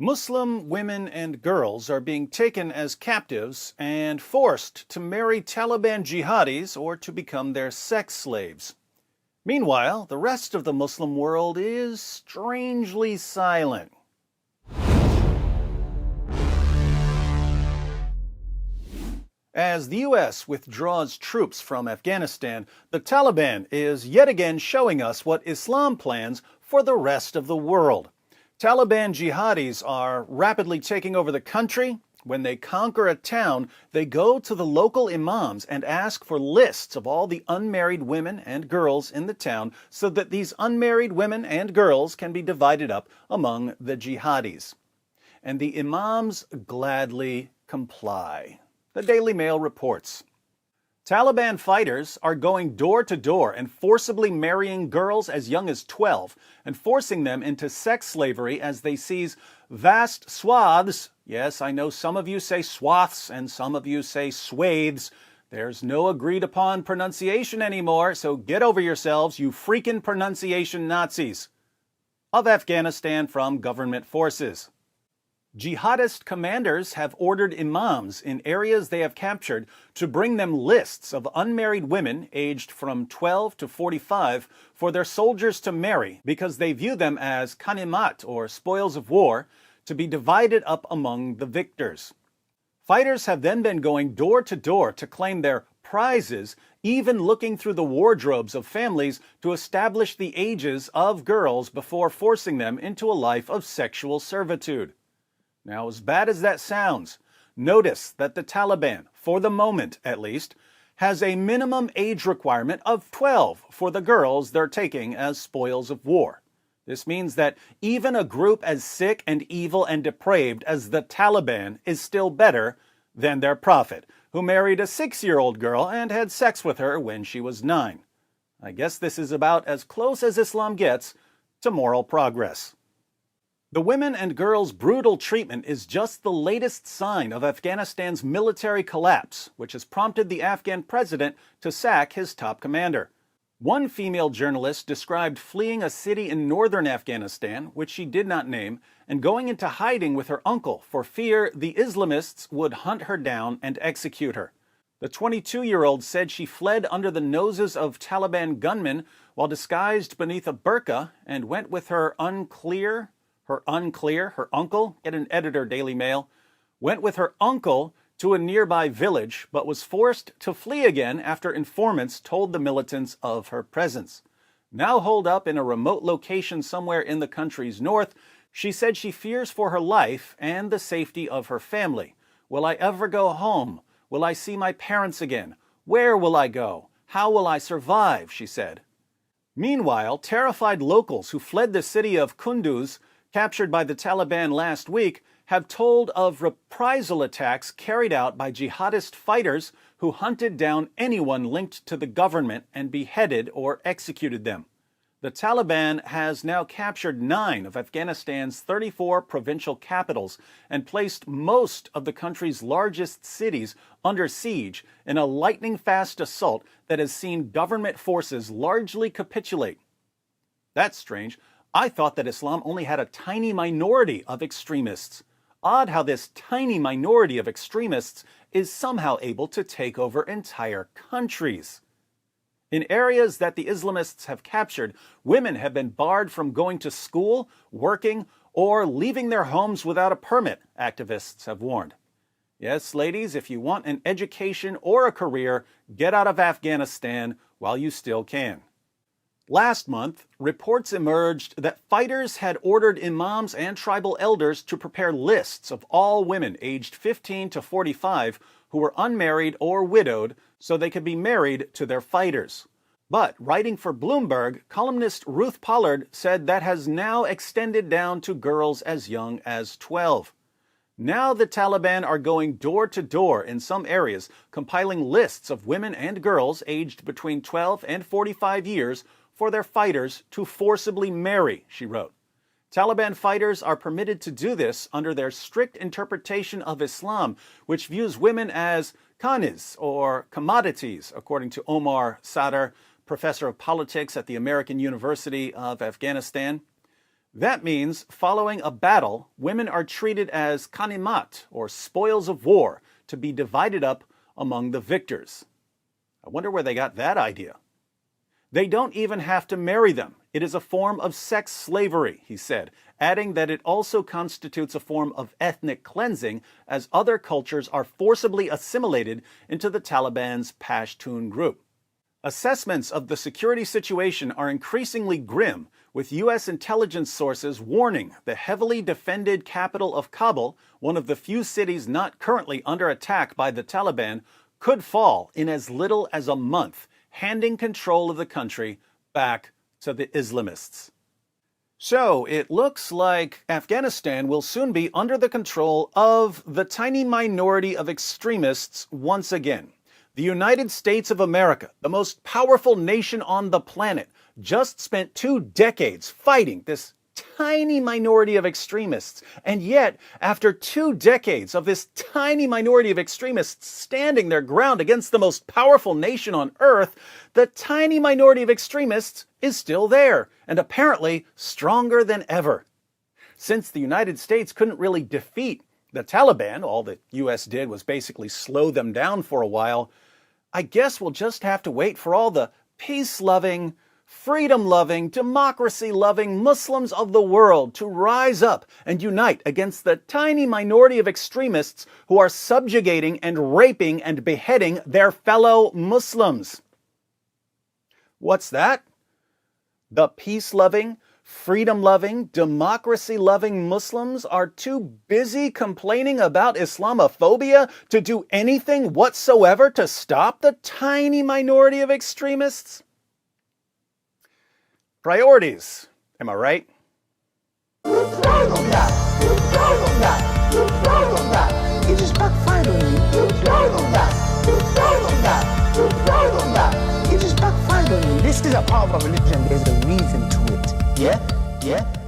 Muslim women and girls are being taken as captives and forced to marry Taliban jihadis or to become their sex slaves. Meanwhile, the rest of the Muslim world is strangely silent. As the U.S. withdraws troops from Afghanistan, the Taliban is yet again showing us what Islam plans for the rest of the world. Taliban jihadis are rapidly taking over the country. When they conquer a town, they go to the local imams and ask for lists of all the unmarried women and girls in the town so that these unmarried women and girls can be divided up among the jihadis. And the imams gladly comply. The Daily Mail reports. Taliban fighters are going door to door and forcibly marrying girls as young as 12 and forcing them into sex slavery as they seize vast swaths. Yes, I know some of you say swaths and some of you say swathes. There's no agreed upon pronunciation anymore, so get over yourselves, you freaking pronunciation Nazis. Of Afghanistan from government forces. Jihadist commanders have ordered imams in areas they have captured to bring them lists of unmarried women aged from 12 to 45 for their soldiers to marry because they view them as ghanimat or spoils of war to be divided up among the victors. Fighters have then been going door to door to claim their prizes, even looking through the wardrobes of families to establish the ages of girls before forcing them into a life of sexual servitude. Now, as bad as that sounds, notice that the Taliban, for the moment at least, has a minimum age requirement of 12 for the girls they're taking as spoils of war. This means that even a group as sick and evil and depraved as the Taliban is still better than their prophet, who married a 6-year-old girl and had sex with her when she was 9. I guess this is about as close as Islam gets to moral progress. The women and girls' brutal treatment is just the latest sign of Afghanistan's military collapse, which has prompted the Afghan president to sack his top commander. One female journalist described fleeing a city in northern Afghanistan, which she did not name, and going into hiding with her uncle for fear the Islamists would hunt her down and execute her. The 22-year-old said she fled under the noses of Taliban gunmen while disguised beneath a burqa and went with her uncle, get an editor, Daily Mail, went with her uncle to a nearby village, but was forced to flee again after informants told the militants of her presence. Now holed up in a remote location somewhere in the country's north, she said she fears for her life and the safety of her family. Will I ever go home? Will I see my parents again? Where will I go? How will I survive? She said. Meanwhile, terrified locals who fled the city of Kunduz, captured by the Taliban last week, have told of reprisal attacks carried out by jihadist fighters who hunted down anyone linked to the government and beheaded or executed them. The Taliban has now captured 9 of Afghanistan's 34 provincial capitals and placed most of the country's largest cities under siege in a lightning-fast assault that has seen government forces largely capitulate. That's strange. I thought that Islam only had a tiny minority of extremists. Odd how this tiny minority of extremists is somehow able to take over entire countries. In areas that the Islamists have captured, women have been barred from going to school, working, or leaving their homes without a permit, activists have warned. Yes, ladies, if you want an education or a career, get out of Afghanistan while you still can. Last month, reports emerged that fighters had ordered imams and tribal elders to prepare lists of all women aged 15 to 45 who were unmarried or widowed so they could be married to their fighters. But writing for Bloomberg, columnist Ruth Pollard said that has now extended down to girls as young as 12. Now the Taliban are going door to door in some areas, compiling lists of women and girls aged between 12 and 45 years for their fighters to forcibly marry, she wrote. Taliban fighters are permitted to do this under their strict interpretation of Islam, which views women as khanis, or commodities, according to Omar Sadr, professor of politics at the American University of Afghanistan. That means following a battle, women are treated as ganimat, or spoils of war, to be divided up among the victors. I wonder where they got that idea. They don't even have to marry them. It is a form of sex slavery, he said, adding that it also constitutes a form of ethnic cleansing as other cultures are forcibly assimilated into the Taliban's Pashtun group. Assessments of the security situation are increasingly grim, with U.S. intelligence sources warning the heavily defended capital of Kabul, one of the few cities not currently under attack by the Taliban, could fall in as little as a month, handing control of the country back to the Islamists. So it looks like Afghanistan will soon be under the control of the tiny minority of extremists once again. The United States of America, the most powerful nation on the planet, just spent 2 decades fighting this tiny minority of extremists. And yet, after 2 decades of this tiny minority of extremists standing their ground against the most powerful nation on earth, the tiny minority of extremists is still there, and apparently stronger than ever. Since the United States couldn't really defeat the Taliban, all the U.S. did was basically slow them down for a while, I guess we'll just have to wait for all the peace-loving, freedom-loving, democracy-loving Muslims of the world to rise up and unite against the tiny minority of extremists who are subjugating and raping and beheading their fellow Muslims. What's that? The peace-loving, freedom-loving, democracy-loving Muslims are too busy complaining about Islamophobia to do anything whatsoever to stop the tiny minority of extremists? Priorities, am I right? You're proud of that. You're proud of that. You're proud of that. It just backfired on you. You're proud of that. You're proud of that. You're proud of that. It just backfired on you. This is a part of a religion. There's a reason to it. Yeah?